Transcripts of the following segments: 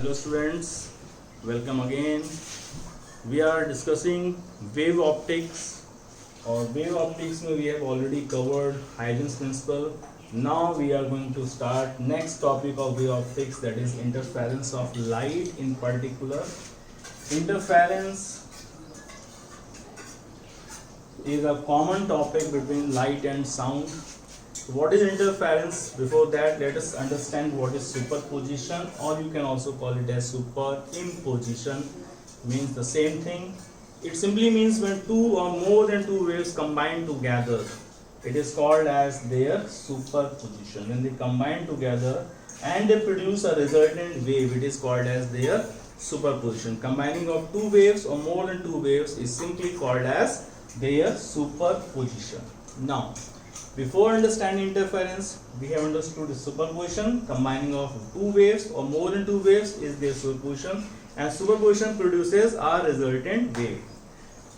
Hello students, welcome again. We are discussing wave optics or wave optics we have already covered Huygens principle. Now we are going to start next topic of wave optics, that is interference of light in particular. Interference is a common topic between light and sound. What is interference? Before that, let us understand what is superposition, or you can also call it as superimposition. Means the same thing. It simply means when two or more than two waves combine together, it is called as their superposition. When they combine together and they produce a resultant wave, it is called as their superposition. Combining of two waves or more than two waves is simply called as their superposition. Now, before understanding interference, we have understood the superposition. Combining of two waves or more than two waves is their superposition, and superposition produces a resultant wave.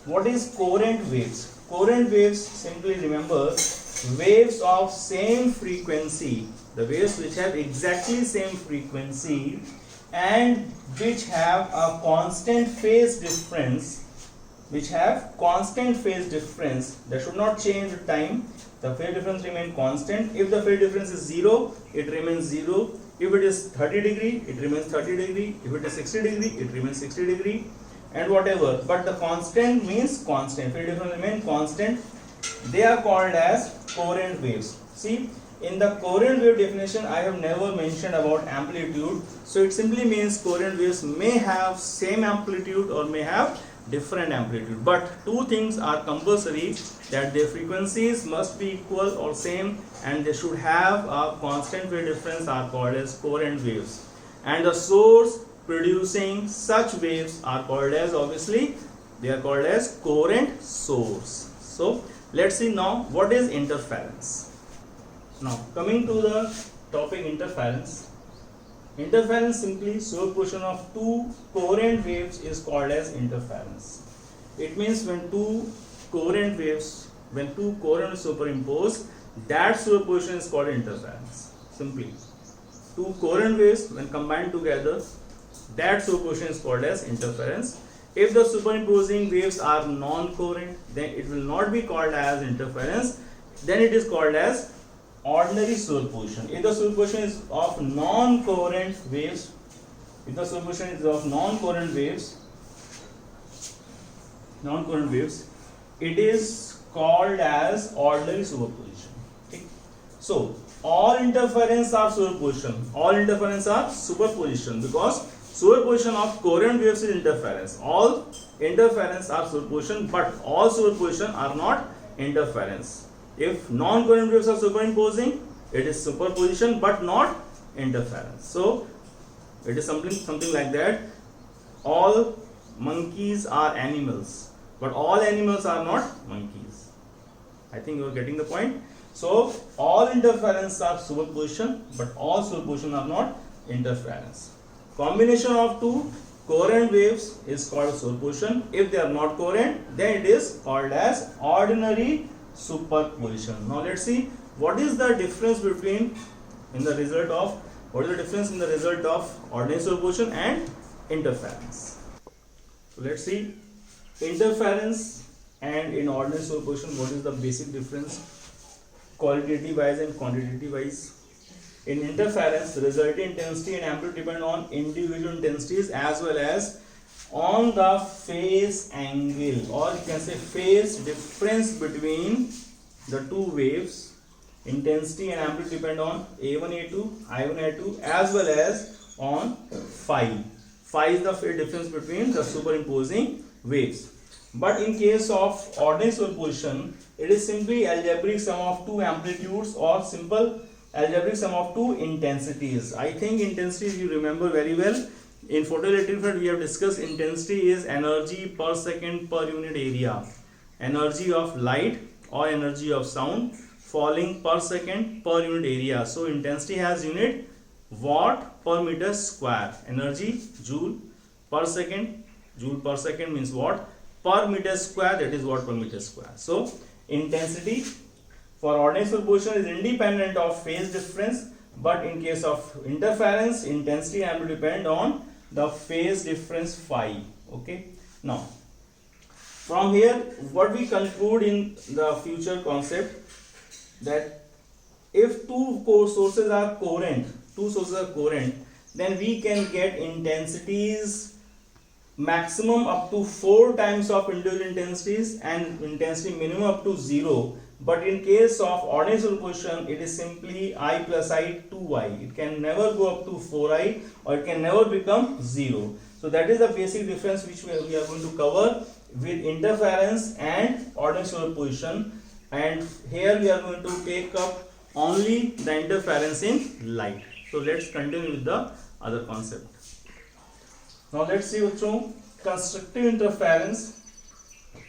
What is coherent waves? Coherent waves, simply remember, waves of same frequency, the waves which have exactly same frequency and which have a constant phase difference, that should not change with time. The phase difference remains constant. If the phase difference is 0, it remains 0. If it is 30 degree, it remains 30 degree. If it is 60 degree, it remains 60 degree, and whatever. But the constant means constant. Phase difference remains constant. They are called as coherent waves. See, in the coherent wave definition, I have never mentioned about amplitude. So it simply means coherent waves may have same amplitude or may have different amplitude, but two things are compulsory, that their frequencies must be equal or same, and they should have a constant phase difference, are called as coherent waves. And the source producing such waves are called as, obviously they are called as coherent source. So let's see now what is interference. Now coming to the topic interference. Interference, simply superposition of two coherent waves, is called as interference. It means when two coherent waves superimpose, that superposition is called interference. Simply, two coherent waves when combined together, that superposition is called as interference. If the superimposing waves are non-coherent, then it will not be called as interference. Then it is called as ordinary superposition. If the superposition is of non-coherent waves, it is called as ordinary superposition. Okay. So all interference are superposition. All interference are superposition, because superposition of coherent waves is interference. All interference are superposition, but all superposition are not interference. If non-coherent waves are superimposing, it is superposition but not interference. So it is something like that. All monkeys are animals, but all animals are not monkeys. I think you are getting the point. So all interference are superposition, but all superposition are not interference. Combination of two coherent waves is called superposition. If they are not coherent, then it is called as ordinary superposition. Now let's see what is the difference in the result of ordinary superposition and interference. So let's see interference and in ordinary superposition, what is the basic difference qualitative wise and quantitative wise. In interference, the resulting intensity and amplitude depend on individual intensities as well as on the phase angle, or you can say phase difference between the two waves. Intensity and amplitude depend on A1, A2, I1, I2 as well as on phi. Phi is the phase difference between the superimposing waves. But in case of ordinary superposition, it is simply algebraic sum of two amplitudes or simple algebraic sum of two intensities. I think intensities you remember very well. In photoelectric effect, we have discussed intensity is energy per second per unit area. Energy of light or energy of sound falling per second per unit area. So intensity has unit watt per meter square. Energy joule per second. Joule per second means watt per meter square, that is watt per meter square. So intensity for ordinary superposition is independent of phase difference, but in case of interference, intensity and amplitude depend on the phase difference phi. Okay, now from here what we conclude in the future concept, that if two sources are coherent, then we can get intensities maximum up to 4 times of individual intensities and intensity minimum up to 0. But in case of ordinary superposition, it is simply I plus I 2I. It can never go up to 4I, or it can never become 0. So that is the basic difference which we are going to cover with interference and ordinary superposition. And here we are going to take up only the interference in light. So let's continue with the other concept. Now let's see constructive interference.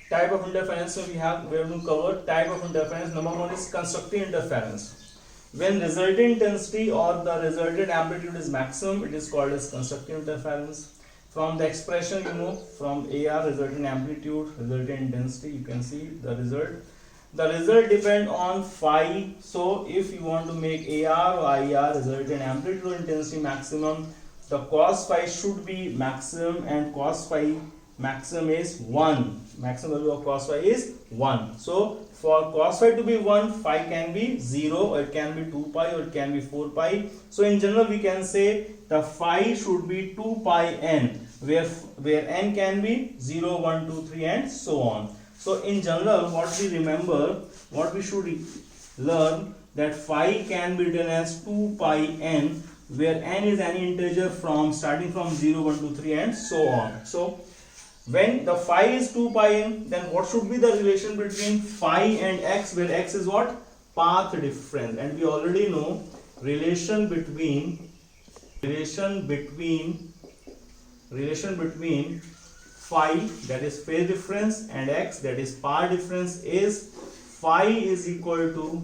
Type of interference we are going to cover. Type of interference number 1 is constructive interference. When resultant intensity or the resultant amplitude is maximum, it is called as constructive interference. From the expression, you know, from AR, resultant amplitude, resultant intensity, you can see the result. The result depend on phi. So if you want to make AR or IR, resultant amplitude or intensity maximum, the cos phi should be maximum, and cos phi maximum is 1. Maximum value of cos phi is 1. So for cos phi to be 1, phi can be 0, or it can be 2 pi, or it can be 4 pi. So in general we can say the phi should be 2 pi n, where n can be 0, 1, 2, 3 and so on. So in general what we remember, what we should learn, that phi can be written as 2 pi n, where n is any integer starting from 0, 1, 2, 3 and so on. So when the phi is 2 pi n, then what should be the relation between phi and x, where x is what? Path difference. And we already know relation between phi, that is phase difference, and x, that is path difference, is phi is equal to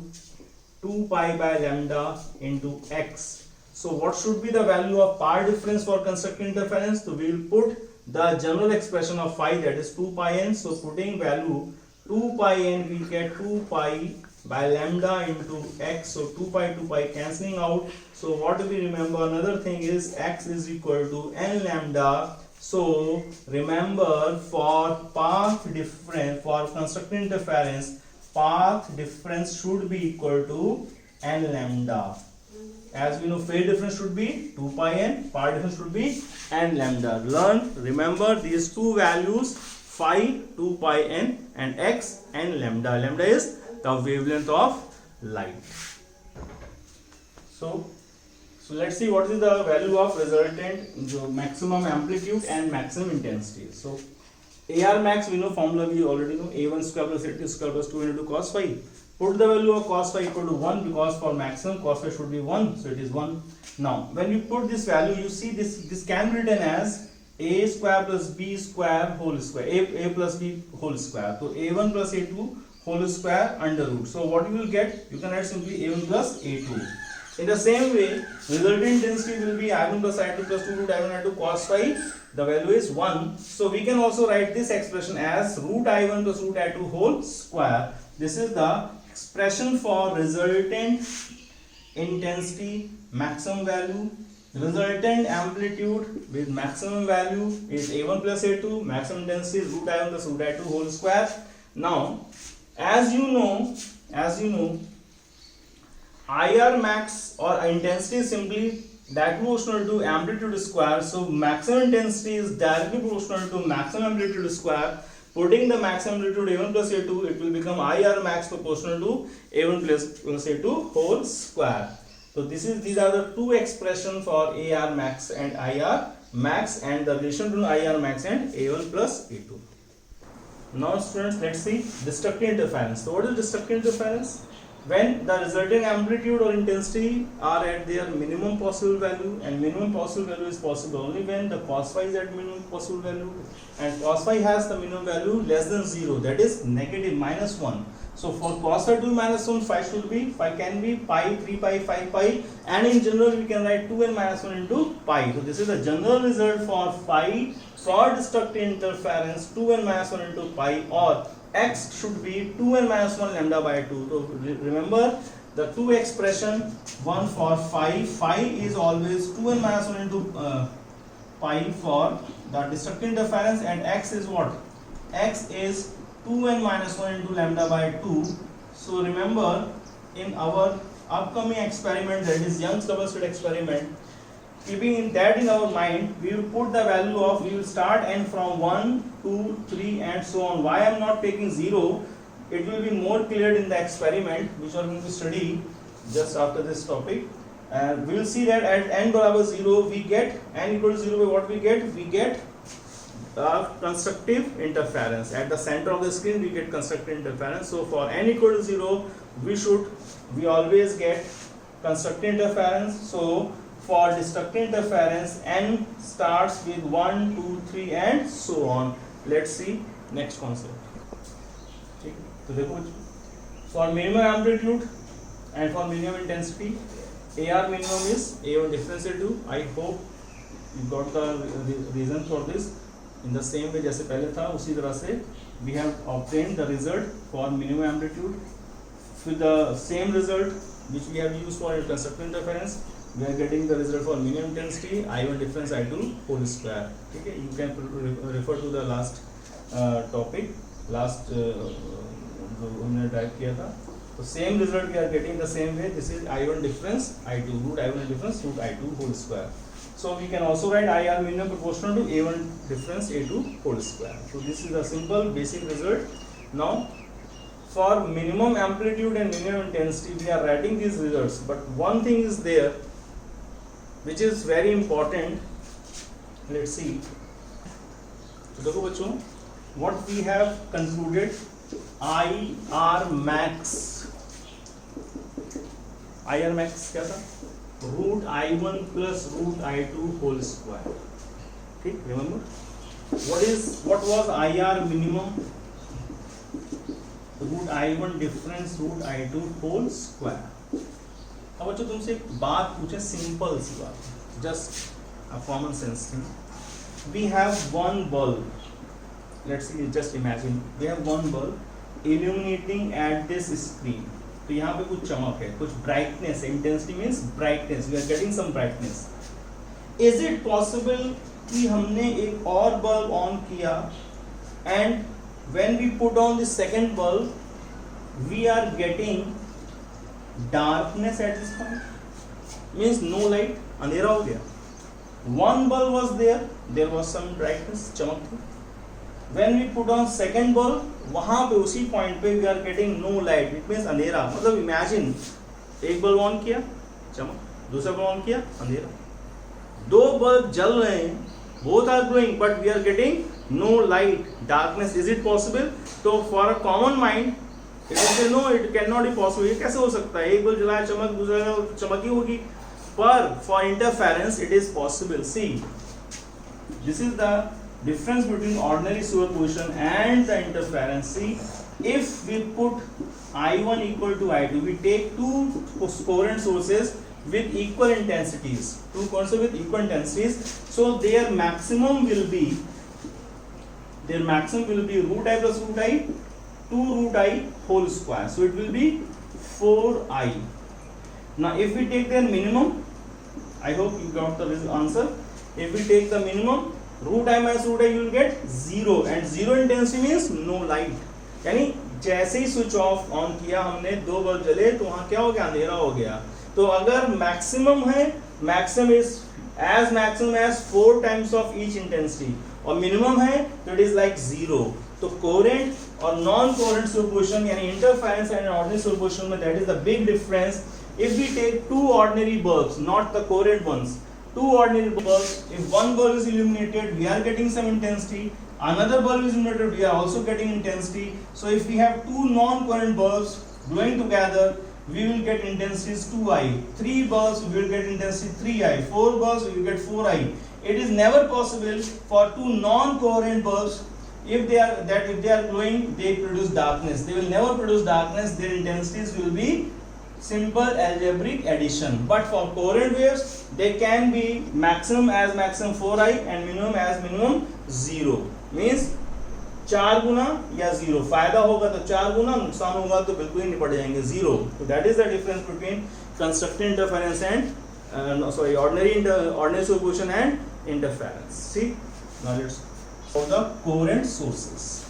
2 pi by lambda into x. So what should be the value of path difference for constructive interference? So we will put the general expression of phi, that is 2 pi n. So putting value 2 pi n, we get 2 pi by lambda into x. So 2 pi cancelling out. So what do we remember? Another thing is x is equal to n lambda. So remember, for path difference, for constructive interference, path difference should be equal to n lambda. As we know, phase difference should be 2 pi n, path difference should be n lambda. Remember these two values, phi 2 pi n and x n lambda. Lambda is the wavelength of light. So let's see what is the value of resultant maximum amplitude and maximum intensity. So AR max, we know formula, we already know, A1 square plus A2 square plus 2 into cos phi. Put the value of cos phi equal to 1, because for maximum cos phi should be 1, so it is 1. Now when you put this value, you see this can be written as A square plus B square whole square, A plus B whole square. So A1 plus A2 whole square under root. So what you will get? You can write simply A1 plus A2. In the same way, resultant intensity will be I1 plus I2 plus 2 root I1 I2 cos phi. The value is 1. So we can also write this expression as root I1 plus root I2 whole square. This is the expression for resultant intensity maximum value. Resultant amplitude with maximum value is A1 plus A2. Maximum intensity is root I1 plus root I2 whole square. Now, as you know, IR max or intensity is simply directly proportional to amplitude square. So maximum intensity is directly proportional to maximum amplitude square. Putting the maximum amplitude A1 plus A2, it will become IR max proportional to A1 plus A2 whole square. So these are the two expressions for AR max and IR max, and the relation between IR max and A1 plus A2. Now students, let's see destructive interference. So what is destructive interference? When the resulting amplitude or intensity are at their minimum possible value, and minimum possible value is possible only when the cos phi is at minimum possible value, and cos phi has the minimum value less than 0, that is negative -1. So for cos phi to be -1, phi can be pi, 3 pi, 5 pi, and in general we can write 2n minus 1 into pi. So this is the general result for phi for destructive interference, 2n minus 1 into pi, or x should be 2n minus 1 lambda by 2. So remember the two expression, one for phi is always 2n minus 1 into pi for the destructive interference, and x is what? X is 2n minus 1 into lambda by 2. So remember, in our upcoming experiment, that is Young's double slit experiment, keeping that in our mind, we will put the value of, we will start n from 1, 2, 3 and so on. Why I am not taking 0? It will be more clear in the experiment which we are going to study just after this topic. We will see that at n barabar 0 we get, n equal to 0 by what we get? We get constructive interference. At the center of the screen we get constructive interference. So for n equal to 0 we always get constructive interference. So for destructive interference, n starts with 1, 2, 3 and so on. Let's see next concept. Okay. So देखो, for minimum amplitude and for minimum intensity, AR minimum is A1 difference A2. I hope you got the reason for this. In the same way जैसे पहले था उसी तरह से we have obtained the result for minimum amplitude. With the same result which we have used for constructive interference, we are getting the result for minimum intensity I1 difference I2 whole square. Okay, you can refer to the last topic, last हमने type किया था. So same result we are getting the same way. This is I1 difference I2, root I1 difference root I2 whole square. So we can also write IR minimum proportional to A1 difference A2 whole square. So this is a simple basic result. Now for minimum amplitude and minimum intensity we are writing these results, but one thing is there which is very important. Let's see. So देखो बच्चों, what we have concluded, IR max क्या था? Root I1 plus root I2 whole square. Okay, remember? What was IR minimum? Root I1 difference root I2 whole square. अब बच्चों तुमसे एक बात पूछे, सिंपल सी बात, just a common sense thing. We have one bulb. Let's see, just imagine we have one bulb illuminating at this screen. तो यहाँ पे कुछ चमक है, कुछ brightness है. Intensity means brightness. We are getting some brightness. Is it possible कि हमने एक और bulb on किया and when we put on the second bulb, we are getting darkness at this point? Means no light, अंधेरा हो गया. One bulb was there was some brightness, चमक थी. When we put on second bulb, वहाँ पे उसी point पे we are getting no light. It means अंधेरा. मतलब imagine एक bulb on किया, चमक, दूसरा bulb on किया, अंधेरा. दो bulb जल रहे हैं, both are glowing, but we are getting no light, darkness. Is it possible? तो for a common mind, it will say no, it cannot be possible. ये कैसे हो सकता है? एक bulb जला है, चमक, दूसरा चमक ही होगी. पर for interference, it is possible. See, this is the difference between ordinary superposition and the interference. See, if we put I1 equal to I2, we take two coherent sources with equal intensities. Two coherent sources with equal intensities. So their maximum will be root I plus root I, 2 root I whole square. So it will be 4I. Now if we take their minimum, I hope you got the answer. If we take the minimum, root I minus root I, you will get 0, and 0 intensity means no light. यानी जैसे ही switch off on किया हमने, दो bulb जले तो वहाँ क्या हो गया? अंधेरा हो गया. तो अगर मैक्सिमम है, maximum is as maximum as 4 times of each intensity, और मिनिमम है तो इट इज लाइक 0. तो कोहेरेंट और नॉन कोहेरेंट सुपरपोजिशन यानी इंटरफेरेंस एंड ऑर्डिनरी सुपरपोजिशन में that is the big difference. If we take two ordinary bulbs, not the coherent ones, two ordinary bulbs, if one bulb is illuminated, we are getting some intensity. Another bulb is illuminated, we are also getting intensity. So if we have two non-coherent bulbs glowing together, we will get intensities 2I. 3 bulbs, we will get intensity 3I. 4 bulbs, we will get 4I. It is never possible for two non-coherent bulbs, if they are glowing, they produce darkness. They will never produce darkness. Their intensities will be simple algebraic addition. But for coherent waves, they can be maximum as maximum 4I and minimum as minimum 0. Means 4 गुना या 0. फायदा होगा तो 4 गुना, नुकसान होगा तो बिल्कुल ही निपट जाएंगे 0. So that is the difference between constructive interference and ordinary superposition and interference. See, now let's for the coherent sources.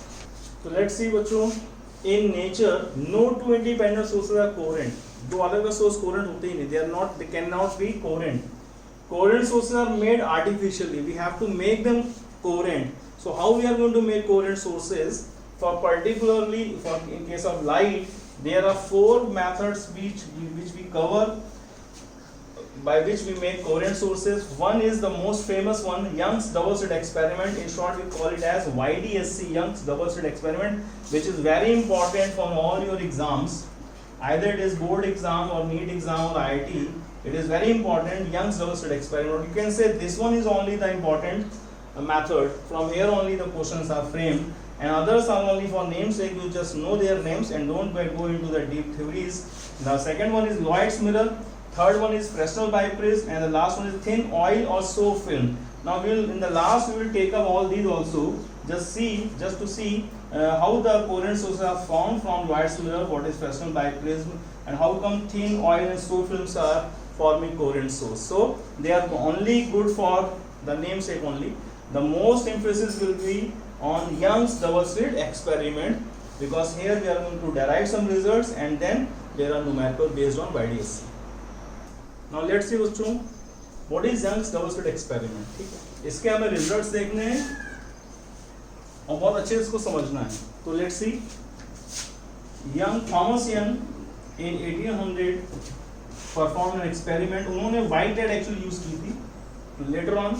So let's see बच्चों, in nature no two independent sources are coherent. दो अलग अलग source coherent होते ही नहीं, they cannot be coherent. Coherent sources are made artificially. We have to make them coherent. So how we are going to make coherent sources? For particularly for in case of light, there are 4 methods which we cover, by which we make coherent sources. One is the most famous one, Young's double slit experiment. In short, we call it as YDSC, Young's double slit experiment, which is very important for all your exams. Either it is board exam or NEET exam or IIT. It is very important, Young's double slit experiment. You can say this one is only the important method. From here only the questions are framed, and others are only for namesake. You just know their names and don't go into the deep theories. The second one is Lloyd's mirror. Third one is Fresnel biprism, and the last one is thin oil or soap film. Now in the last we will take up all these also. Just to see how the coherent sources are formed from Lloyd's mirror, what is Fresnel biprism, and how come thin oil and soap films are forming coherent source. So they are only good for the namesake only. The most emphasis will be on Young's double slit experiment, because here we are going to derive some results and then there are numerical based on YDSC. Now let's see बच्चों, what is Young's double slit experiment. ठीक है, इसके हमें results देखने हैं और बहुत अच्छे से इसको समझना है. तो let's see, Thomas young in 1800 performed an experiment. उन्होंने white light actually use की थी. Later on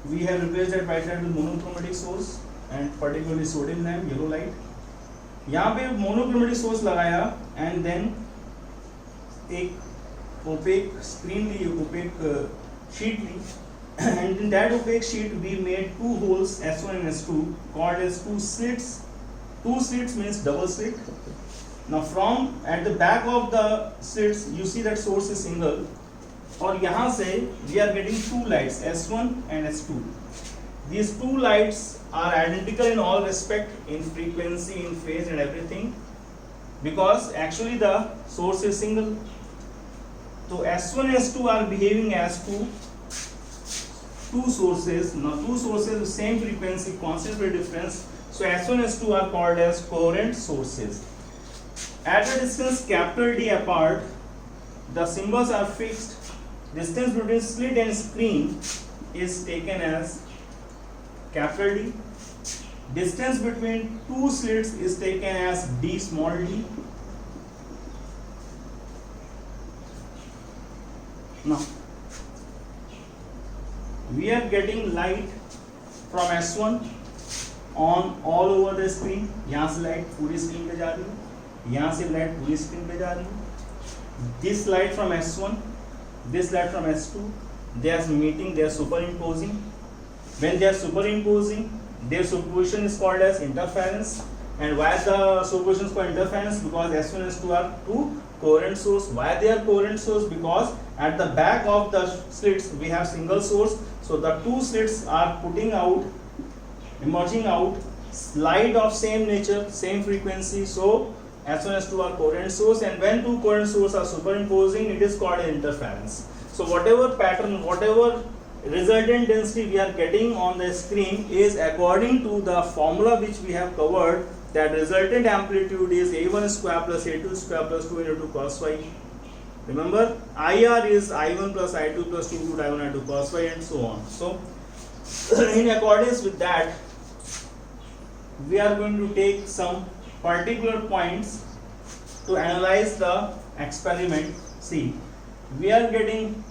we have replaced that white light with monochromatic source and particularly sodium lamp, yellow light. यहाँ पे monochromatic source लगाया and then एक opaque screen Lee, opaque sheet Lee, and in that opaque sheet we made 2 holes, S1 and S2, called as 2 slits. 2 slits means double slit. Now from at the back of the slits you see that source is single, और यहाँ से we are getting 2 lights, S1 and S2. These 2 lights are identical in all respect, in frequency, in phase and everything, because actually the source is single. So S1 and S2 are behaving as two sources. Now 2 sources with same frequency, constant phase difference. So S1 and S2 are called as coherent sources. At a distance capital D apart, the symbols are fixed. Distance between slit and screen is taken as capital D. Distance between 2 slits is taken as d small d. Now we are getting light from S1 on all over the screen. यहाँ से light पूरी screen पे जा रही है, यहाँ से light पूरी स्क्रीन पे जा रही है. This light from S1, this light from S2, they are meeting, they are superimposing. When they are superimposing, their superposition is called as interference. And why the superposition is called interference? Because S1 and S2 are 2 coherent source. Why they are coherent source? Because at the back of the slits we have single source. So the 2 slits are emerging out light of same nature, same frequency. So S1 and S2 are coherent source, and when 2 coherent sources are superimposing, it is called an interference. So whatever pattern, whatever resultant density we are getting on the screen is according to the formula which we have covered, that resultant amplitude is A1 square plus A2 square plus 2 into cos phi. Remember, IR is I1 plus I2 plus 2 into I1 I2 cos phi and so on. So in accordance with that, we are going to take some particular points to analyze the experiment. See, we are getting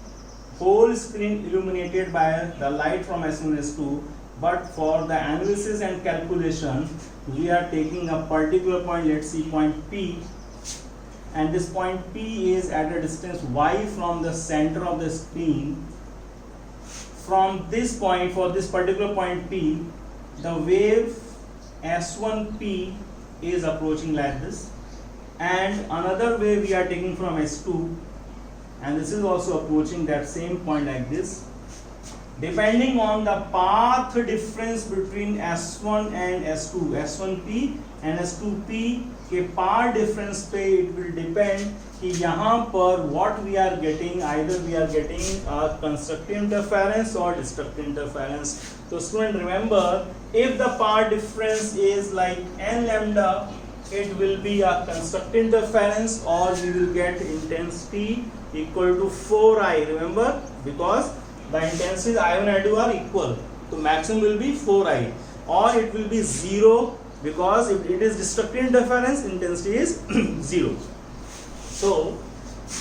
whole screen illuminated by the light from S1 and S2, but for the analysis and calculation we are taking a particular point. Let's see, point P, and this point P is at a distance y from the center of the screen. From this point, for this particular point P, the wave S1P is approaching like this, and another wave we are taking from S2, and this is also approaching that same point like this. depending on the path difference between S1 and S2, S1P and S2P के path difference पे it will depend कि यहाँ पर what we are getting, either we are getting a constructive interference or destructive interference. So student, remember, if the path difference is like n lambda, it will be a constructive interference, or we will get intensity equal to 4i. Remember, because the intensities I1 and I2 are equal, so maximum will be 4i, or it will be 0, because if it is destructive interference, intensity is 0. So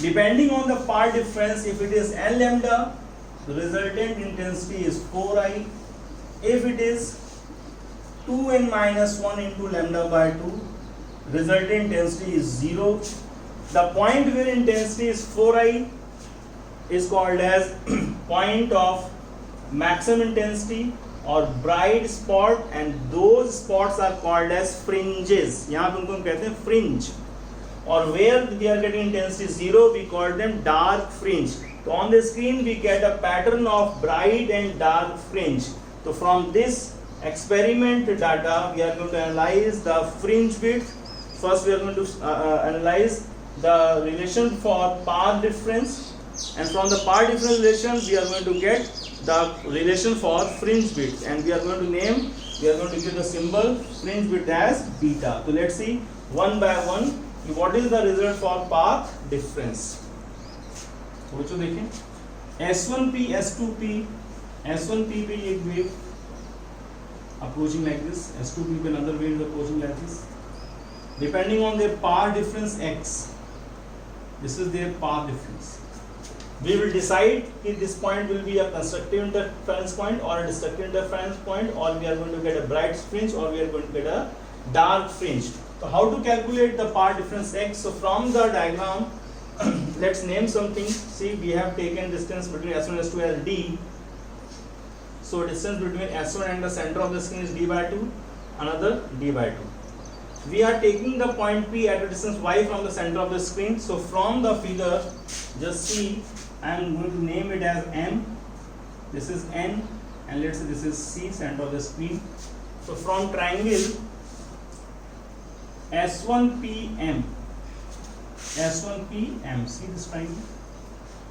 depending on the path difference, if it is n lambda, the resultant intensity is 4i. If it is 2n minus 1 into lambda by 2, resultant intensity is 0. The point where intensity is 4i is called as point of maximum intensity or bright spot, and those spots are called as fringes. यहाँ पे उनको हम कहते हैं fringe. Or where we are getting intensity 0, we call them dark fringe. So on the screen we get a pattern of bright and dark fringe. So from this experiment data, we are going to analyze the fringe width. First we are going to analyze the relation for path difference, and from the path difference relation we are going to get the relation for fringe width, and we are going to give the symbol fringe width as beta. So let's see one by one what is the result for path difference. बच्चों देखें, S1P, S2P, S1P पे एक wave approaching like this, S2P पे another wave approaching like this. Depending on their path difference x, this is their path difference. We will decide if this point will be a constructive interference point or a destructive interference point, or we are going to get a bright fringe or we are going to get a dark fringe. So how to calculate the path difference x? So from the diagram, let's name something. See, we have taken distance between S1 and S2 as d. So distance between S1 and the center of the screen is d by 2, another d by 2. We are taking the point P at a distance y from the center of the screen. So from the figure, just see, I am going to name it as M. This is N, and let's say this is C, center of the screen. So from triangle S1PM, S1PM, see this triangle?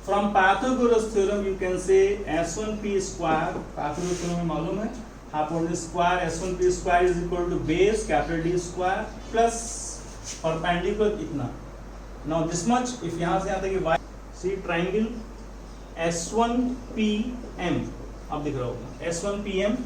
From Pythagoras theorem, you can say S1P square, Pythagoras theorem में मालूम है, आप बोल दे square S1P square is equal to base capital D square plus perpendicular इतना. Now this much, if यहाँ से यहाँ तक y, see triangle S1PM, अब दिख रहा होगा S1PM.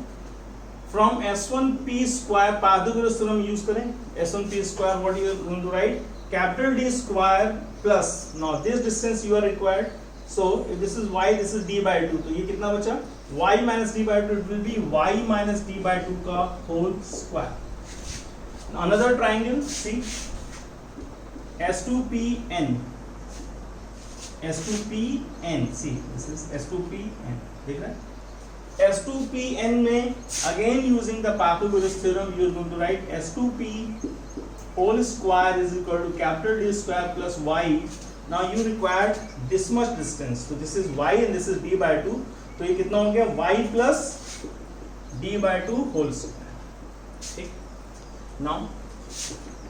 From S1P square, Pythagoras theorem use करें. S1P square, what you are going to write? Capital D square plus, now this distance you are required. So if this is y, this is d by 2. तो ये कितना बचा? Y minus d by 2, it will be y minus d by 2 का whole square. Another triangle, see, S2PN. S2PN, see, this is S2PN. देख रहे हैं? S2PN में again using the Pythagoras theorem, you are going to write S2P whole square is equal to capital D square plus y. Now you require this much distance. So this is y and this is d by 2. तो ये कितना हो गया? y plus d by 2 whole square. ठीक. Now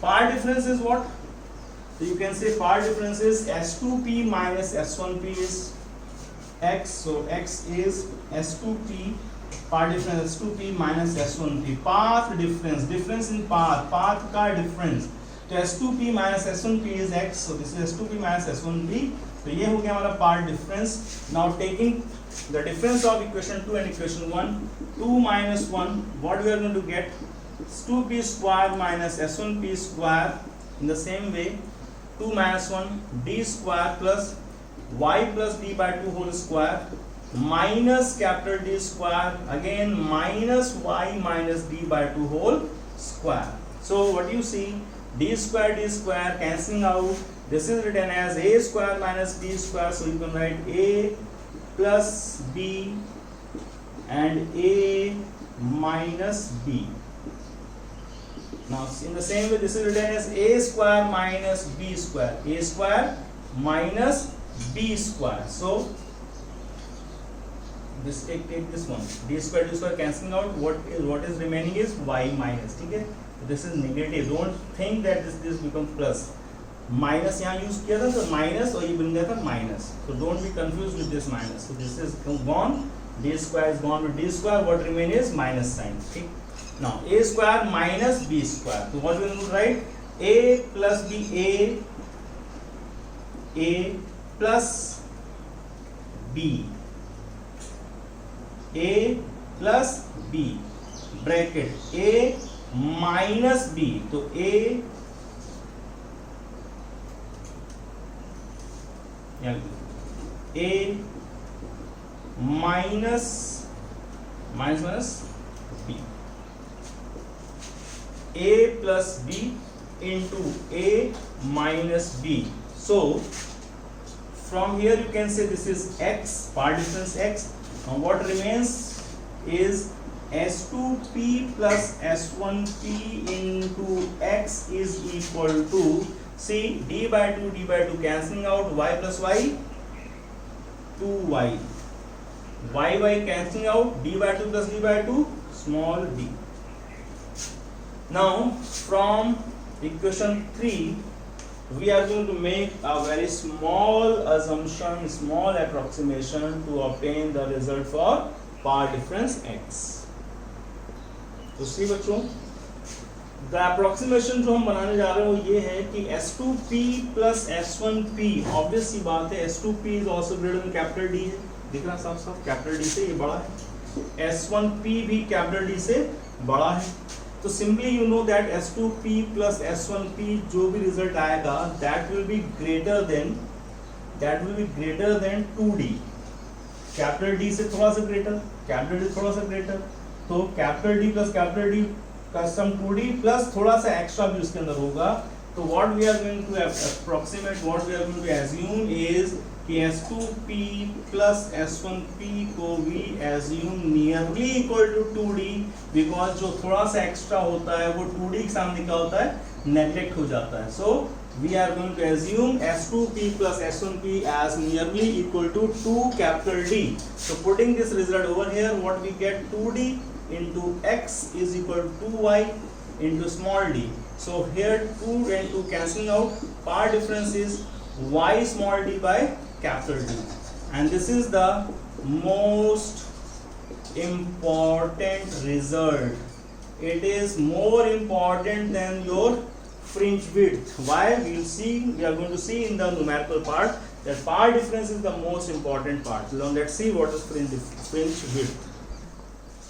path difference is what? So you can say path difference is S2P minus S1P is x. So x is S2P. Path difference S2P minus S1P. Path difference in path का difference. तो S2P minus S1P is x. So this is S2P minus S1P. तो ये हो गया हमारा path difference. Now taking the difference of equation 2 and equation 1, 2 minus 1, what we are going to get? 2p square minus S1p square. In the same way, 2 minus 1 d square plus y plus d by 2 whole square minus capital D square, again minus y minus d by 2 whole square. So what you see, d square cancelling out. This is written as a square minus b square. So you can write a plus b and a minus b. Now in the same way, this is written as a square minus b square. A square minus b square. So this take this one, d square cancelling out, what is remaining is y minus, ठीक है. This is negative, don't think that this becomes plus. Minus यहाँ use किया था तो minus और ये बन गया था minus, so don't be confused with this minus. So this is gone, d square is gone with d square, what remain is minus sign, ठीक. Now a square minus b square, so what we will write, a plus b, a plus b, a plus b, bracket a minus b, तो a minus b, a plus b into a minus b. So from here you can say this is x, part difference x, and what remains is s2p plus s1p into x is equal to, see, d by 2 cancelling out, y plus y 2y, y cancelling out, d by 2 plus d by 2 small d. Now from equation 3 we are going to make a very small assumption, small approximation to obtain the result for part difference x. तो सी बच्चों, the approximation जो हम बनाने जा रहे हैं वो ये है कि S2P प्लस S1P, ऑब्वियस सी बात है S2P is also greater than capital D है, दिख रहा साफ साफ, कैपिटल D से ये बड़ा है, S1P भी कैपिटल D से बड़ा है. तो simply you know that S2P plus S1P जो भी रिजल्ट आएगा that will be greater than 2D, capital D से थोड़ा सा ग्रेटर, कैपिटल D थोड़ा सा ग्रेटर, तो capital D plus capital D का सम 2D प्लस थोड़ा सा एक्स्ट्रा भी उसके अंदर होगा. तो what we are going to approximate, what we are going to assume is कि S2P प्लस S1P को we assume nearly equal to 2D, because जो थोड़ा सा एक्स्ट्रा होता है वो 2D के सामने क्या होता है, नेगलेक्ट हो जाता है. सो we are going to assume S2P plus S1P as nearly equal to 2 capital D. So putting this result over here, what we get, 2D into x is equal to 2y into small d. So here 2 and 2 cancelling out, part difference is y small d by capital D. And this is the most important result. It is more important than your fringe width. Why? We are going to see in the numerical part that part difference is the most important part. Now let's see what is fringe width.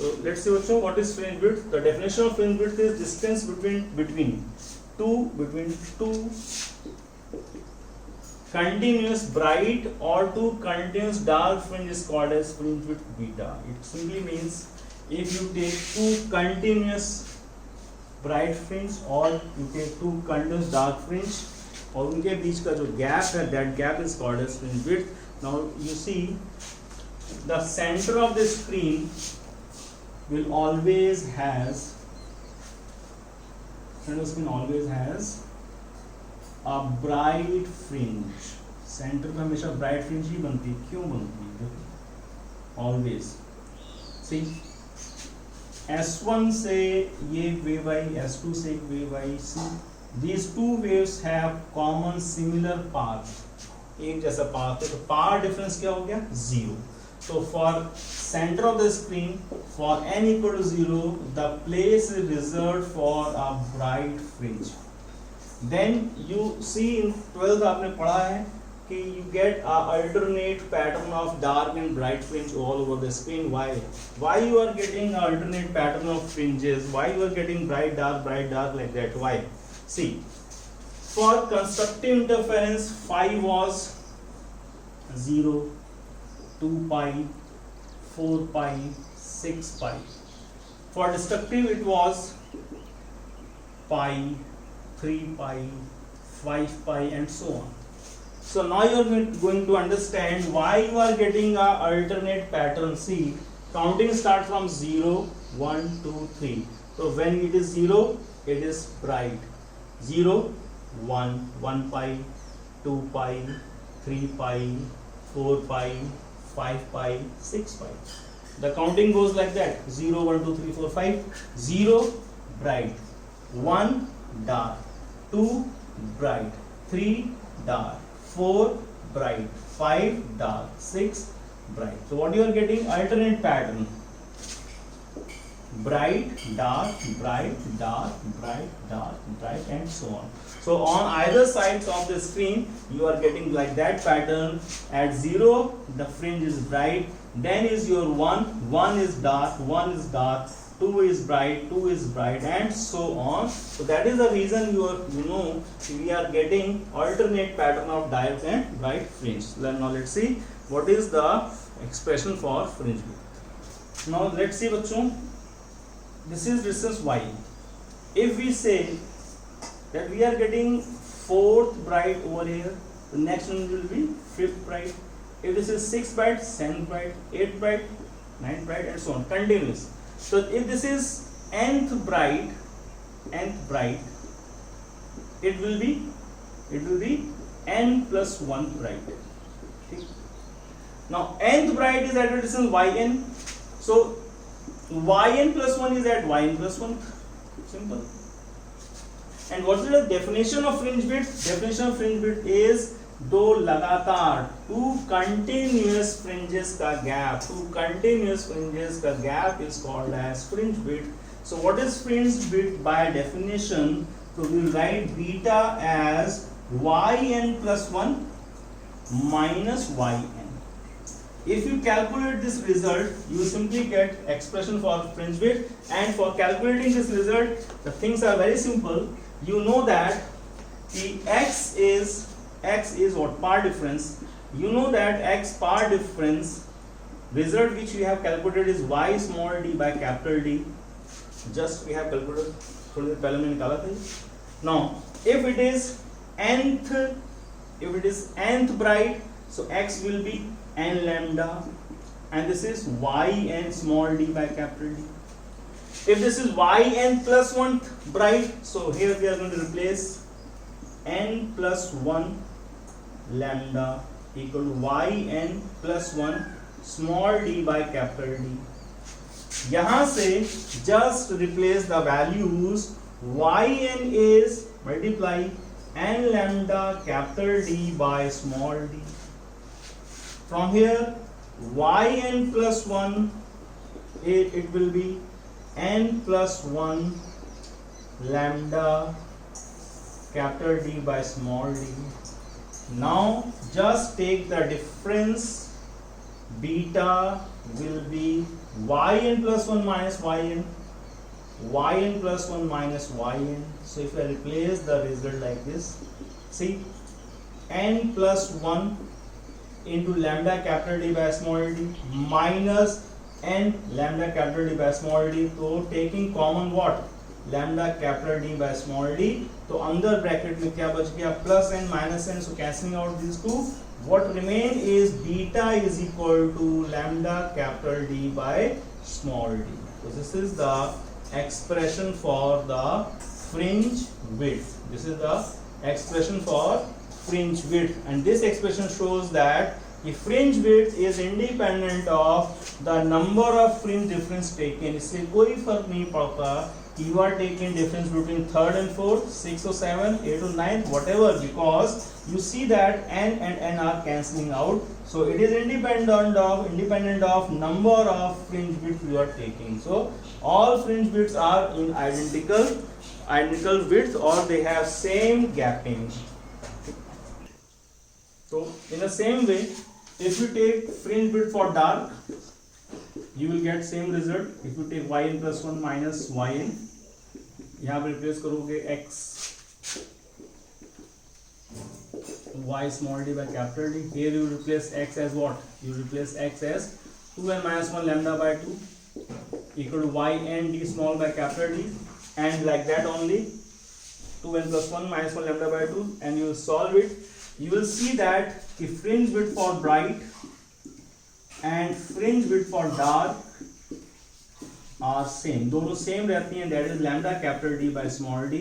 So let's see what is fringe width. The definition of fringe width is distance between two continuous bright or two continuous dark fringe is called as fringe width beta. It simply means if you take two continuous bright fringe और you take two continuous dark fringe और उनके बीच का जो gap है that gap is called as fringe width. Now you see the centre of the screen will always has a bright fringe. Centre पे हमेशा bright fringe ही बनती है. क्यों बनती है? ऑलवेज सी S1 से ये वेव आई, S2 से एक वेव आई. See these two waves have common similar path, एक जैसा पाथ है, तो पाथ डिफरेंस क्या हो गया? 0. So for center of the screen, for n equal to 0, the place is reserved for a bright fringe. Then you see in 12th आपने पढ़ा है कि you get a alternate pattern of dark and bright fringe all over the screen. Why you are getting a alternate pattern of fringes? Why you are getting bright dark like that? Why? See, for constructive interference phi was 0, 2 pi, 4 pi, 6 pi. For destructive it was pi, 3 pi, 5 pi and so on. So now you are going to understand why you are getting a alternate pattern. See, counting start from 0, 1, 2, 3. So when it is 0, it is bright. 0, 1 pi, 2 pi, 3 pi, 4 pi, 5 pi, 6 pi. The counting goes like that: 0, 1, 2, 3, 4, 5. 0 bright, 1 dark, 2 bright, 3 dark, 4 bright, 5 dark, 6 bright. So what you are getting? Alternate pattern: bright, dark, bright, dark, bright, dark, bright, and so on. So on either sides of the screen you are getting like that pattern. At 0 the fringe is bright, then is your 1 is dark, 1 is dark, 2 is bright, 2 is bright, and so on. So that is the reason we are getting alternate pattern of dark and bright fringe. Now let's see what is the expression for fringe width. Now let's see bachcho, this is distance y. If we say that we are getting 4th bright over here, the next one will be 5th bright. If this is 6th bright, 7th bright, 8th bright, 9th bright, and so on, continuous. So if this is nth bright, it will be n plus 1 bright. Okay. Now nth bright is at a distance yn, so yn plus 1 is at yn plus 1. Simple. And what is the definition of fringe width? Definition of fringe width is दो लगातार two continuous fringes का gap is called as fringe width. So what is fringe width by definition? So we will write beta as yn plus 1 minus yn. If you calculate this result, you simply get expression for fringe width. And for calculating this result, the things are very simple. You know that the x is what? Par difference. You know that x par difference result which we have calculated is y small d by capital D. Just we have calculated. थोड़ी देर पहले मैंने निकाला था. Now, if it is nth bright, so x will be n lambda, and this is yn small d by capital D. If this is yn plus 1 bright, so here we are going to replace n plus 1 lambda equal to yn plus 1 small d by capital D. यहाँ से just replace the values. Yn is multiply n lambda capital D by small d. From here yn plus 1 it will be n plus 1 lambda capital D by small d. Now just take the difference. Beta will be yn plus 1 minus yn plus 1 minus yn. So if I replace the result like this, see, n plus 1 into lambda capital D by small d minus n lambda capital D by small d. So taking common what? Lambda capital D by small d. तो अंदर bracket में क्या बच गया? Plus N minus N. So cancelling out this two, what remain is beta is equal to lambda capital D by small d. So this is the expression for the fringe width. This is the expression for fringe width, and this expression shows that the fringe width is independent of the number of fringe difference taken. इससे कोई फर्क नहीं पड़ता कि you are taking difference between 3rd and 4th, 6th or 7th, 8th or 9th, whatever, because you see that n and n are cancelling out. So it is independent of number of fringe width you are taking. So all fringe widths are in identical width, or they have same gapping. So in the same way, if you take fringe width for dark, you will get same result. If you take yn plus 1 minus yn, यहाँ पर replace करोगे x y small d by capital D. Here you replace x as what? You replace x as 2n minus 1 lambda by 2 equal to yn d small by capital D, and like that only 2n plus 1 minus 1 lambda by 2, and you will solve it. You will see that the fringe width for bright and fringe width for dark are same, दोनों same रहती हैं, that is lambda capital D by small D.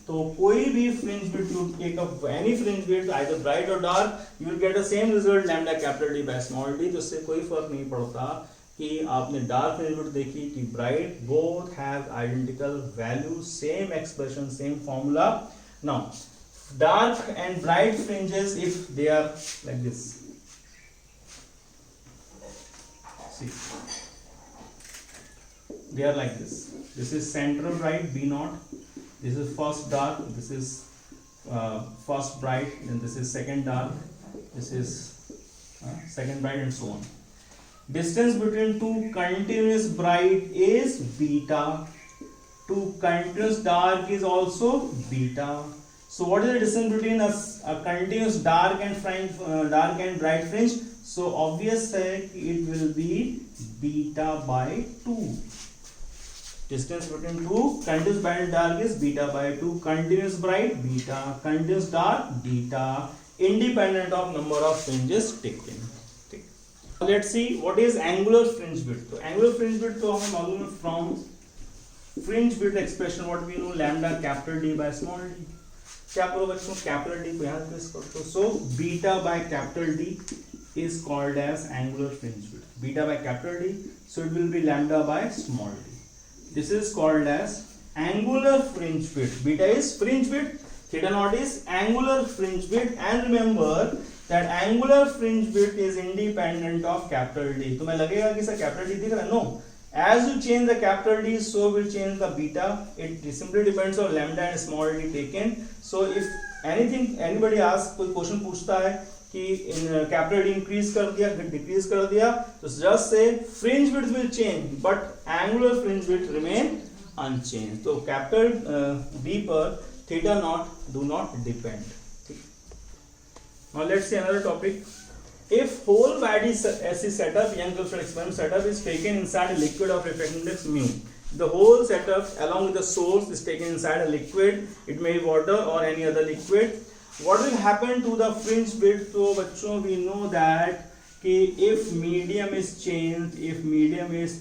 तो कोई भी fringe bit you take up any fringe bit either bright or dark, you will get the same result lambda capital D by small D. तो इससे कोई फर्क नहीं पड़ता कि आपने डार्क फ्रिंज बिट देखी कि bright, both have identical value, same expression, same formula. Now dark and bright fringes, if they are like this, see, they are like this. This is central bright B naught, this is first dark, this is first bright, then this is second dark, this is second bright, and so on. Distance between two continuous bright is beta, two continuous dark is also beta. So what is the distance between a continuous dark and bright fringe? So obvious है कि it will be beta by 2. Distance between two continuous bright and dark is beta by 2. Continuous bright beta, continuous dark beta, independent of number of fringes taken. Let's see what is angular fringe width. तो angular fringe width तो हमें मालूम है from fringe width expression what we know lambda capital D by small d. क्या करो बच्चों, capital D को यहाँ प्लेस कर दो। So beta by capital D is called as angular fringe width, beta by capital D, so it will be lambda by small D. This is called as angular fringe width. Beta is fringe width, theta naught is angular fringe width, and remember that angular fringe width is independent of capital D. तुम्हें लगेगा कि sir capital D दिख रहा है, no, as you change the capital D, so will change the beta. It simply depends on lambda and small d taken. So if anybody asks, कोई question पूछता है कि कैपिटल डी इंक्रीज कर दिया, decrease कर दिया, तो just say fringe width will change but angular fringe width remain unchanged. तो कैपिटल D पर theta naught do not depend. Now let's see another topic. If whole body SC setup, Young-Cluster experiment setup is taken inside a liquid of refractive index mu, the whole setup along with the source is taken inside a liquid, it may be water or any other liquid, what will happen to the fringe width? So बच्चों we know that कि if medium is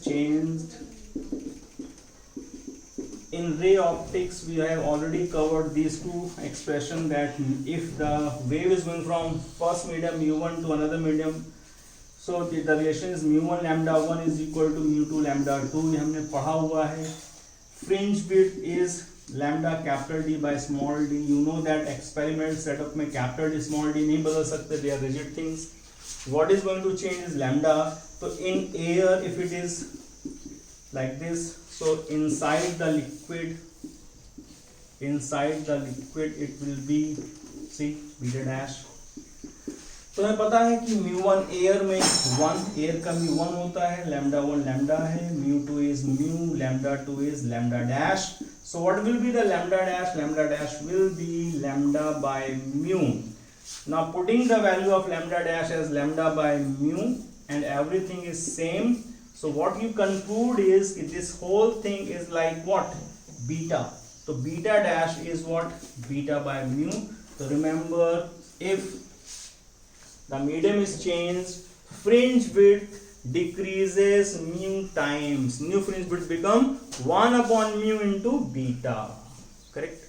changed, in ray optics we have already covered these two expressions, that if the wave is going from first medium mu1 to another medium, so the relation is mu1 lambda 1 is equal to mu2 lambda 2, ये हमने पढ़ा हुआ है। fringe width is lambda capital D by small d. You know that experiment setup में capital D small d नहीं बदल सकते, they are rigid things. What is going to change is lambda. So in air if it is like this, so inside the liquid it will be, see, beta dash. तो हमें पता है कि mu1 air में 1, air का mu1 होता है, lambda 1 lambda है, mu2 is mu, lambda 2 is lambda dash. So what will be the lambda dash? Lambda dash will be lambda by mu. Now putting the value of lambda dash as lambda by mu and everything is same. So what you conclude is this whole thing is like what? Beta. So beta dash is what? Beta by mu. So remember, if the medium is changed, fringe width decreases mu times. New fringe width become 1 upon mu into beta. Correct?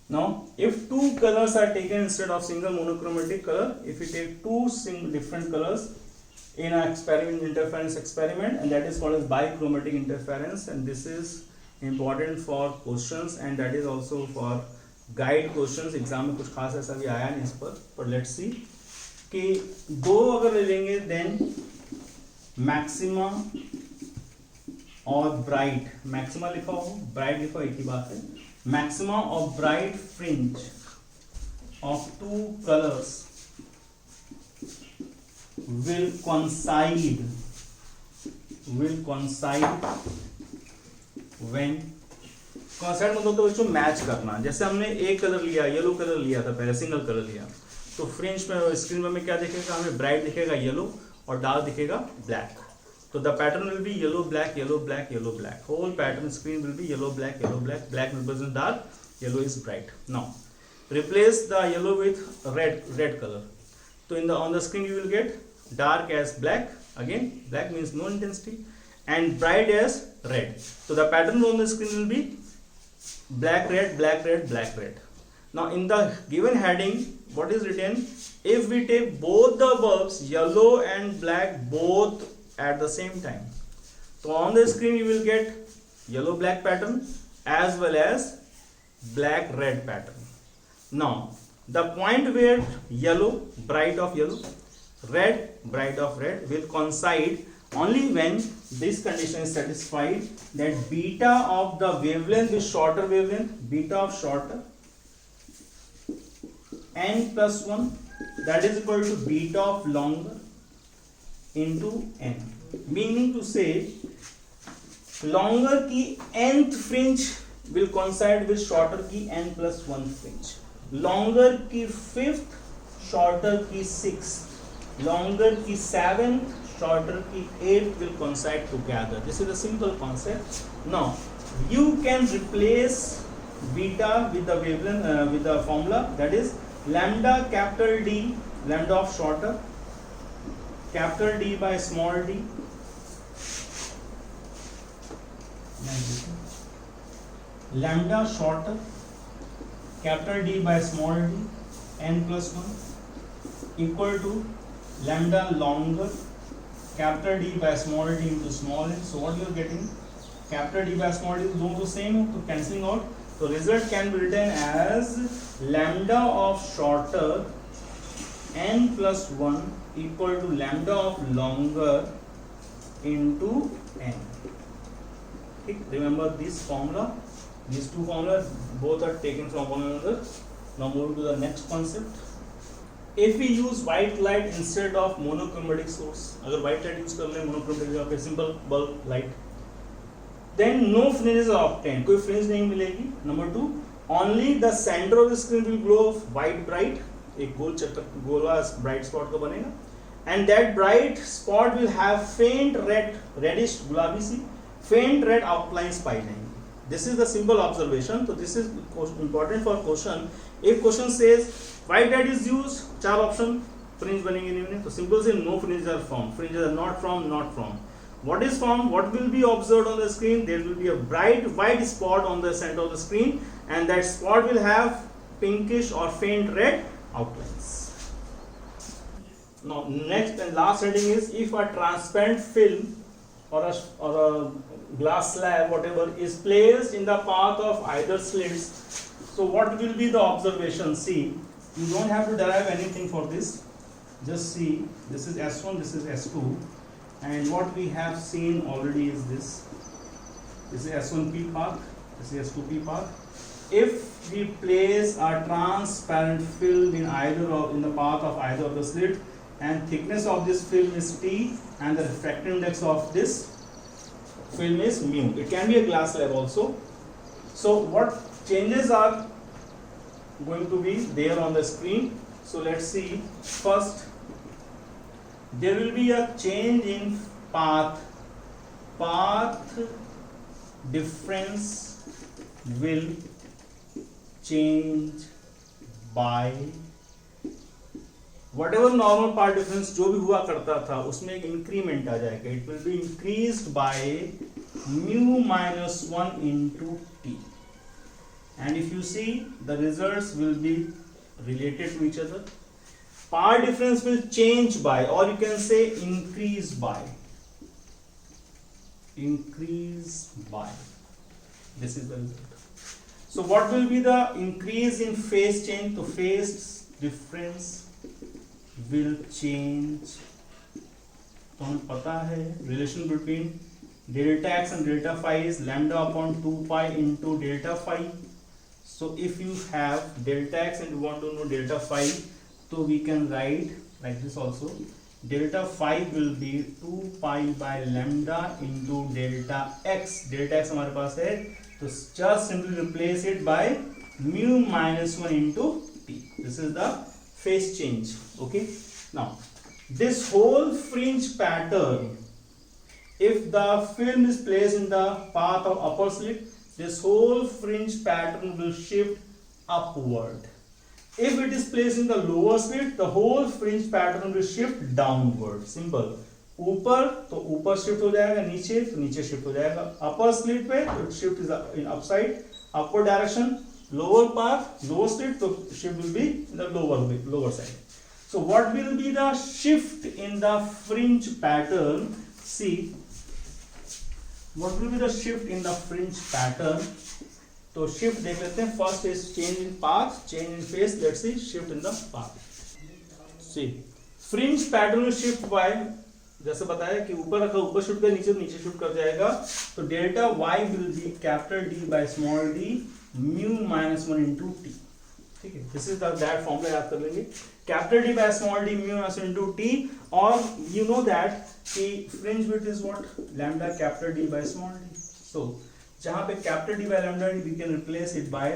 Now, if two colors are taken instead of single monochromatic color, if we take two different colors in an experiment, interference experiment, and that is called as bichromatic interference, and this is important for questions and that is also for guide questions. Exam में कुछ खास ऐसा भी आया नहीं इस पर let's see कि दो अगर ले लेंगे, देन मैक्सिमा और ब्राइट, मैक्सिमा लिखा हो, ब्राइट लिखा हो, एक ही बात है, मैक्सिमा और bright fringe of two colours will coincide when concept मतलब तो बच्चों मैच करना। जैसे हमने एक कलर लिया, येलो कलर लिया था पहले, सिंगल कलर लिया, तो फ्रिंज में स्क्रीन में क्या दिखेगा, हमें ब्राइट दिखेगा येलो और डार्क दिखेगा ब्लैक। तो the pattern will be yellow black yellow black yellow black, whole pattern screen will be yellow black black represent dark, yellow is bright. Now replace the yellow with red colour, तो in the on the screen you will get dark as black, again black means no intensity, and bright as red. So the pattern on the screen will be black, red, black, red, black, red. Now in the given heading, what is written? If we take both the bulbs, yellow and black, both at the same time, so on the screen you will get yellow black pattern as well as black red pattern. Now the point where yellow, bright of yellow, red, bright of red will coincide only when this condition is satisfied, that beta of the wavelength is shorter wavelength, beta of shorter, n plus 1, that is equal to beta of longer into n. Meaning to say, longer की nth fringe will coincide with shorter की n plus 1 fringe. Longer की 5th, shorter की 6th. Longer की 7th, shorter की 8th will coincide together. This is a simple concept. Now you can replace beta with the wavelength with the formula, that is lambda capital D, lambda of shorter, capital D by small d, lambda shorter, capital D by small d, n plus 1 equal to lambda longer, capital D by small d into small n. So what you are getting? Capital D by small d is दोनों तो same है, तो cancelling out. So result can be written as lambda of shorter n plus 1 equal to lambda of longer into n. Okay, remember this formula. These two formulas both are taken from one another. Now move to the next concept. If we use white light instead of monochromatic source, अगर white light use कर ले monochromatic जगह पे simple bulb light, then no fringes are obtained. कोई fringe नहीं मिलेगी. Number 2, only the center of the screen will glow white bright. एक गोल चक्कर गोला bright spot का बनेगा. And that bright spot will have faint red, reddish गुलाबी सी faint red outlines पाई जाएंगी. This is the simple observation. So this is important for question. If question says white light is used, 4 option, fringe बनेंगे नहीं बने. तो simple से no fringes are formed. Fringes are not formed, not formed. What is formed? What will be observed on the screen? There will be a bright white spot on the center of the screen, and that spot will have pinkish or faint red outlines. Now next and last heading is, if a transparent film or a glass slab, whatever, is placed in the path of either slits, so what will be the observation? See, you don't have to derive anything for this. Just see, this is S1, this is S2, and what we have seen already is this. This is S1P path, this is S2P path. If we place a transparent film in the path of either of the slit, and thickness of this film is T, and the refractive index of this film is mu. It can be a glass slab also. So what changes are going to be there on the screen? So let's see. First, there will be a change in path. Path difference will change by whatever normal path difference जो भी हुआ करता था उसमें एक increment आ जाएगा. It will be increased by mu minus 1 into t. And if you see, the results will be related to each other. Path difference will change by, or you can say increase by. Increase by. This is the result. So what will be the increase in phase change? So phase difference will change. तो हमें पता है relation between delta x and delta phi is lambda upon 2 pi into delta phi. So if you have delta x and you want to know delta phi, so we can write like this also. Delta phi will be 2 pi by lambda into delta x. Delta x हमारे पास है, तो just simply replace it by mu minus 1 into t. This is the phase change. Okay. Now this whole fringe pattern, if the film is placed in the path of upper slit, this whole fringe pattern will shift upward. If it is placed in the lower slit, the whole fringe pattern will shift downward. Simple. ऊपर तो ऊपर shift हो जाएगा, नीचे तो नीचे shift हो जाएगा। अपर स्लिट पे तो shift is in upside upward direction, lower path lower slit तो shift will be in the lower side. So what will be the shift in the fringe pattern? See, what will be the shift in the fringe pattern? तो shift देख लेते हैं। First is change in path, change in phase. Let's see shift in the path. See, fringe pattern will shift by, जैसे बताया कि ऊपर रखा ऊपर शिफ्ट कर, नीचे शिफ्ट कर जाएगा। तो delta y will be capital D by small d mu minus 1 into t। ठीक है, दिस इज दैट फॉर्मूला याद कर लेंगे, capital D by small D mu minus into T. और यू नो दैट कि fringe width is what, lambda capital D by small D. So जहां पे capital D by lambda we can replace it by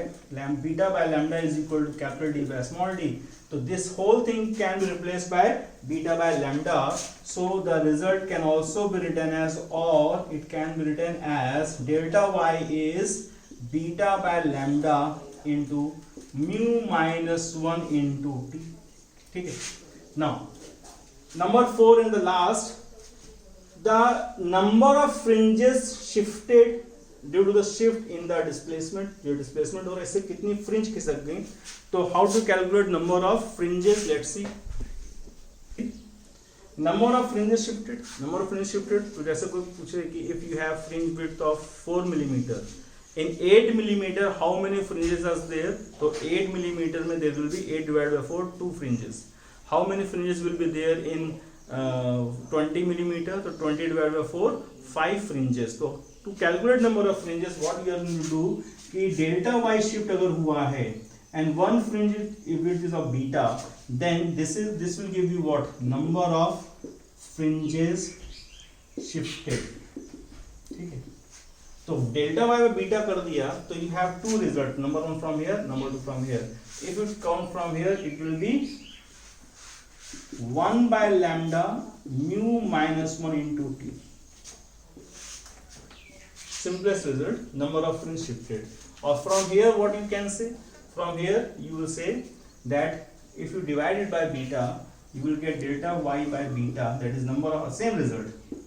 beta by lambda is equal to capital D by small D. तो this whole thing can be replaced by beta by lambda. So the result can also be written as, और it can be written as delta Y is beta by lambda into mu minus 1 into t। ठीक है, now number 4 in the last, the number of fringes shifted due to the shift in the displacement। जो displacement हो रहा है इससे कितनी fringe खिसक गई। तो how to calculate number of fringes? Let's see, number of fringes shifted। तो जैसे कोई पूछे कि if you have fringe width of 4 millimeter, in 8 millimeter how many fringes are there? तो 8 millimeter में there will be 8 divided by 4, 2 fringes। How many fringes will be there in 20 millimeter? तो 20 divided by 4, 5 fringes। तो to calculate number of fringes what we are going to do कि delta y shift अगर हुआ है and one fringe if it is of beta, then this will give you what, number of fringes shifted। ठीक है, तो delta Y by beta कर दिया तो you have two result, number 1 from here, number 2 from here. If it count from here it will be 1 by lambda mu minus 1 into t। simplest result, number of fringe shifted। or from here what you can say, from here you will say that if you divide it by beta you will get delta y by beta, that is number of same result,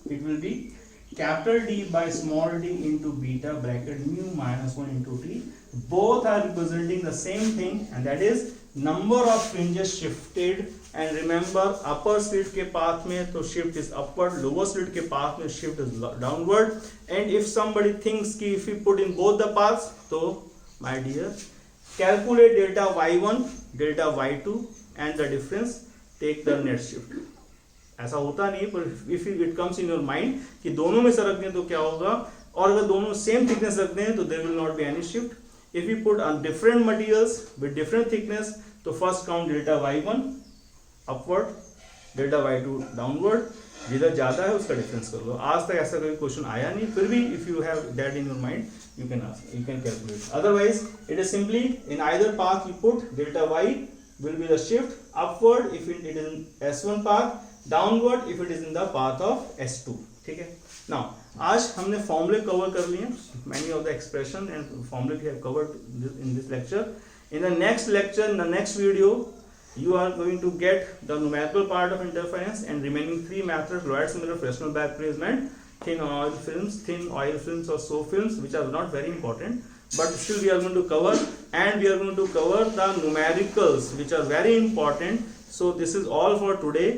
it will be capital D by small d into beta bracket mu minus 1 into t। both are representing the same thing and that is number of fringes shifted। and remember upper slit के path में तो shift is upward, lower slit के path में shift is downward। and if somebody thinks कि if we put in both the paths, तो my dear calculate delta y1 delta y2 and the difference, take the net shift। ऐसा होता नहीं, पर if it comes in your mind कि दोनों में से रख दें तो क्या होगा, और अगर दोनों सेम थिकनेस रख दें तो there will not be any shift. If you put on different materials with different thickness तो first count delta y1 upward, delta y2 downward, जिधर ज्यादा है उसका डिफरेंस कर लो। आज तक ऐसा कोई क्वेश्चन आया नहीं, फिर भी if you have that in your mind you can calculate। otherwise it is simply in either path you put delta y will be the shift upward if it is in S1 path, downward if it is in the path of S2। ठीक है, now आज हमने फॉर्मूले cover कर लिए, many of the expression and formula we have covered in this lecture। in the next lecture, in the next video you are going to get the numerical part of interference and remaining 3 methods, Lloyd's mirror, Fresnel back placement, thin oil films or soap films, which are not very important, but still we are going to cover, and we are going to cover the numericals which are very important। so this is all for today।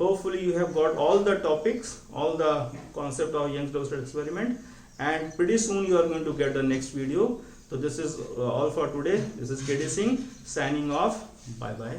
hopefully you have got all the topics, all the concept of Young's-Dirichlet experiment, and pretty soon you are going to get the next video। so this is all for today। this is KD Singh signing off, bye bye।